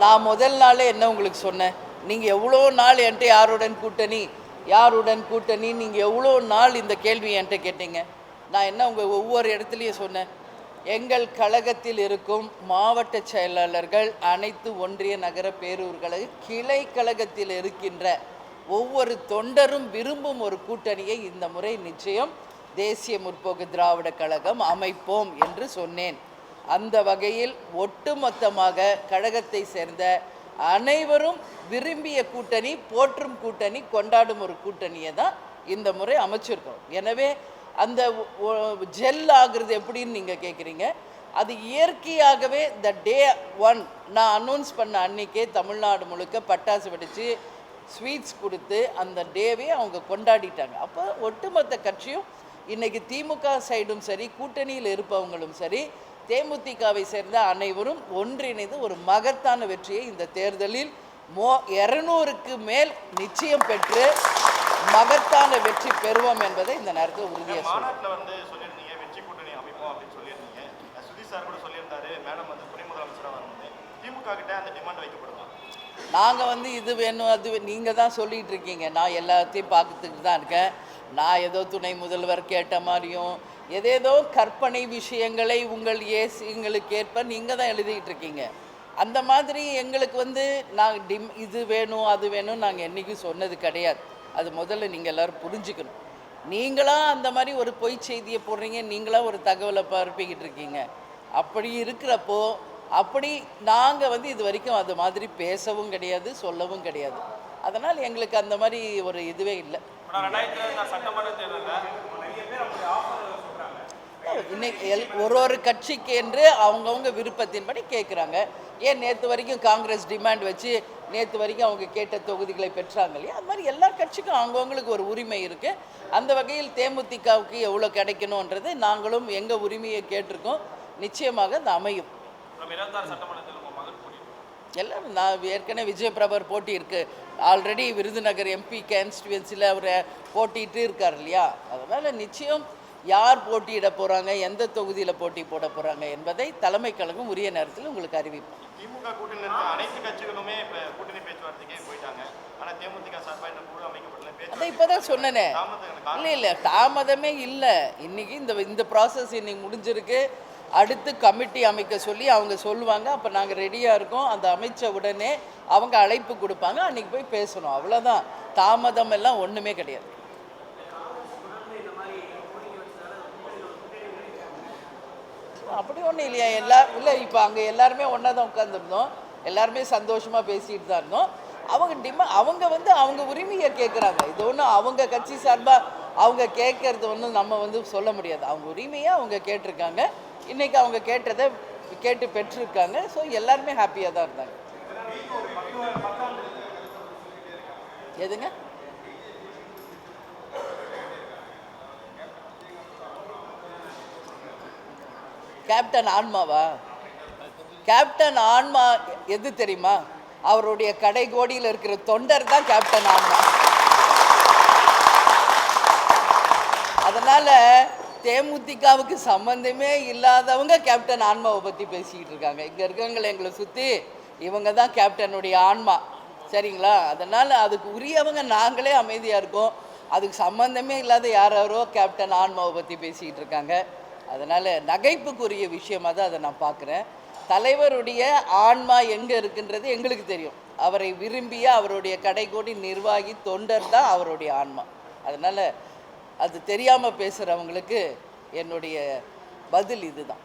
நான் முதல் நாளே என்ன உங்களுக்கு சொன்னேன், நீங்கள் எவ்வளோ நாள் என்கிட்ட யாருடன் கூட்டணி நீங்கள் எவ்வளோ நாள் இந்த கேள்வி என்கிட்ட கேட்டீங்க. நான் என்ன உங்கள் ஒவ்வொரு இடத்துலையும் சொன்னேன், எங்கள் கழகத்தில் இருக்கும் மாவட்ட செயலாளர்கள் அனைத்து ஒன்றிய நகர பேரூர்களுக்கு கிளை கழகத்தில் இருக்கின்ற ஒவ்வொரு தொண்டரும் விரும்பும் ஒரு கூட்டணியை இந்த முறை நிச்சயம் தேசிய முற்போக்கு திராவிட கழகம் அமைப்போம் என்று சொன்னேன். அந்த வகையில் ஒட்டுமொத்தமாக கழகத்தை சேர்ந்த அனைவரும் விரும்பிய கூட்டணி, போற்றும் கூட்டணி, கொண்டாடும் ஒரு கூட்டணியை தான் இந்த முறை அமைச்சிருக்கோம். எனவே அந்த ஜெல் ஆகுறது எப்படின்னு நீங்கள் கேட்குறீங்க. அது இயற்கையாகவே த டே 1 நான் அனௌன்ஸ் பண்ண அன்றைக்கே தமிழ்நாடு முழுக்க பட்டாசு வெடித்து ஸ்வீட்ஸ் கொடுத்து அந்த டேவே அவங்க கொண்டாடிட்டாங்க. அப்போ ஒட்டுமொத்த கட்சியும் இன்றைக்கி திமுக சைடும் சரி, கூட்டணியில் இருப்பவங்களும் சரி, தேமுதிகவை சேர்ந்த அனைவரும் ஒன்றிணைந்து ஒரு மகத்தான வெற்றியை இந்த தேர்தலில் 200க்கு மேல் நிச்சயம் பெற்று மகத்தான வெற்றி பெறுவோம் என்பதை இந்த நேரத்தில் உறுதியாக நாங்கள் இது வேணும் அது நீங்கள் தான் சொல்லிகிட்டு இருக்கீங்க. நான் எல்லாத்தையும் பார்த்துட்டு தான் இருக்கேன். நான் ஏதோ துணை முதல்வர் கேட்ட மாதிரியும் ஏதேதோ கற்பனை விஷயங்களை எங்களுக்கு ஏற்ப நீங்கள் தான் எழுதிக்கிட்டு இருக்கீங்க. அந்த மாதிரி எங்களுக்கு நாங்கள் இது வேணும் அது வேணும் நாங்கள் என்றைக்கும் சொன்னது கிடையாது. அது முதல்ல நீங்கள் எல்லோரும் புரிஞ்சுக்கணும். நீங்களாக அந்த மாதிரி ஒரு பொய் செய்தியை போடுறீங்க, நீங்களாக ஒரு தகவலை பரப்பிக்கிட்டு இருக்கீங்க. அப்படி இருக்கிறப்போ அப்படி நாங்கள் இது வரைக்கும் அது மாதிரி பேசவும் கிடையாது, சொல்லவும் கிடையாது. அதனால் எங்களுக்கு அந்த மாதிரி ஒரு இதுவே இல்லை. இன்னைக்கு ஒரு கட்சிக்கு என்று அவங்கவுங்க விருப்பத்தின்படி கேட்குறாங்க. ஏன் நேற்று வரைக்கும் காங்கிரஸ் டிமாண்ட் வச்சு நேற்று வரைக்கும் அவங்க கேட்ட தொகுதிகளை பெற்றாங்க இல்லையா? அது மாதிரி எல்லா கட்சிக்கும் அவங்கவுங்களுக்கு ஒரு உரிமை இருக்குது. அந்த வகையில் தேமுதிகவுக்கு எவ்வளோ கிடைக்கணுன்றது நாங்களும் எங்கள் உரிமையை கேட்டிருக்கோம். நிச்சயமாக அது அமையும். எல்லாம் நான் ஏற்கனவே விஜயபிரபர் போட்டி இருக்குது. ஆல்ரெடி விருதுநகர் எம்பி கான்ஸ்டிடுவன்சியில் அவர் போட்டிட்டு இருக்கார் இல்லையா? அதனால் நிச்சயம் யார் போட்டியிட போகிறாங்க, எந்த தொகுதியில் போட்டி போட போகிறாங்க என்பதை தலைமை கழகம் உரிய நேரத்தில் உங்களுக்கு அறிவிப்போம். திமுக கூட்டணியில் இருக்க அனைத்து கட்சிகளுமே இப்போ கூட்டணி பேச்சுவார்த்தைக்கே போயிட்டாங்க. ஆனால் தேமுதிக சார்பாக இந்த குழு அமைக்கப்படல. அதை இப்போ தான் சொன்னேனே. இல்லை தாமதமே இல்லை. இன்றைக்கி இந்த ப்ராசஸ் இன்னைக்கு முடிஞ்சிருக்கு. அடுத்து கமிட்டி அமைக்க சொல்லி அவங்க சொல்லுவாங்க. அப்போ நாங்கள் ரெடியாக இருக்கோம். அந்த அமைச்ச உடனே அவங்க அழைப்பு கொடுப்பாங்க. அன்றைக்கி போய் பேசணும். அவ்வளோதான். தாமதம் எல்லாம் ஒன்றுமே கிடையாது. அப்படி ஒன்றும் இல்லையா? இல்லை இப்போ அங்கே எல்லாருமே ஒன்றா தான் உட்காந்துருந்தோம். எல்லாருமே சந்தோஷமாக பேசிகிட்டு தான் இருந்தோம். அவங்க அவங்க உரிமையை கேட்குறாங்க. இது ஒன்றும் அவங்க கட்சி சார்பாக அவங்க கேட்கறது ஒன்றும் நம்ம சொல்ல முடியாது. அவங்க உரிமையை அவங்க கேட்டிருக்காங்க. இன்றைக்கி அவங்க கேட்டதை கேட்டு பெற்றிருக்காங்க. ஸோ எல்லாருமே ஹாப்பியாக தான் இருந்தாங்க. எதுங்க? கேப்டன் ஆன்மாவா? கேப்டன் ஆன்மா எது தெரியுமா? அவருடைய கடைகோடியில் இருக்கிற தொண்டர் தான் கேப்டன் ஆன்மா. அதனால் தேமுதிகவுக்கு சம்பந்தமே இல்லாதவங்க கேப்டன் ஆன்மாவை பற்றி பேசிக்கிட்டு இருக்காங்க. இங்கே இருக்கவங்களை எங்களை சுற்றி இவங்க தான் கேப்டனுடைய ஆன்மா. சரிங்களா? அதனால் அதுக்கு உரியவங்க நாங்களே அமைதியாக இருக்கோம். அதுக்கு சம்பந்தமே இல்லாத யாரோ கேப்டன் ஆன்மாவை பற்றி பேசிக்கிட்டு இருக்காங்க. அதனால் நகைப்புக்குரிய விஷயமாக தான் அதை நான் பார்க்குறேன். தலைவருடைய ஆன்மா எங்கே இருக்குன்றது எங்களுக்கு தெரியும். அவரை விரும்பிய அவருடைய கடைகோடி நிர்வாகி தொண்டர் தான் அவருடைய ஆன்மா. அதனால் அது தெரியாமல் பேசுகிறவங்களுக்கு என்னுடைய பதில் இதுதான்.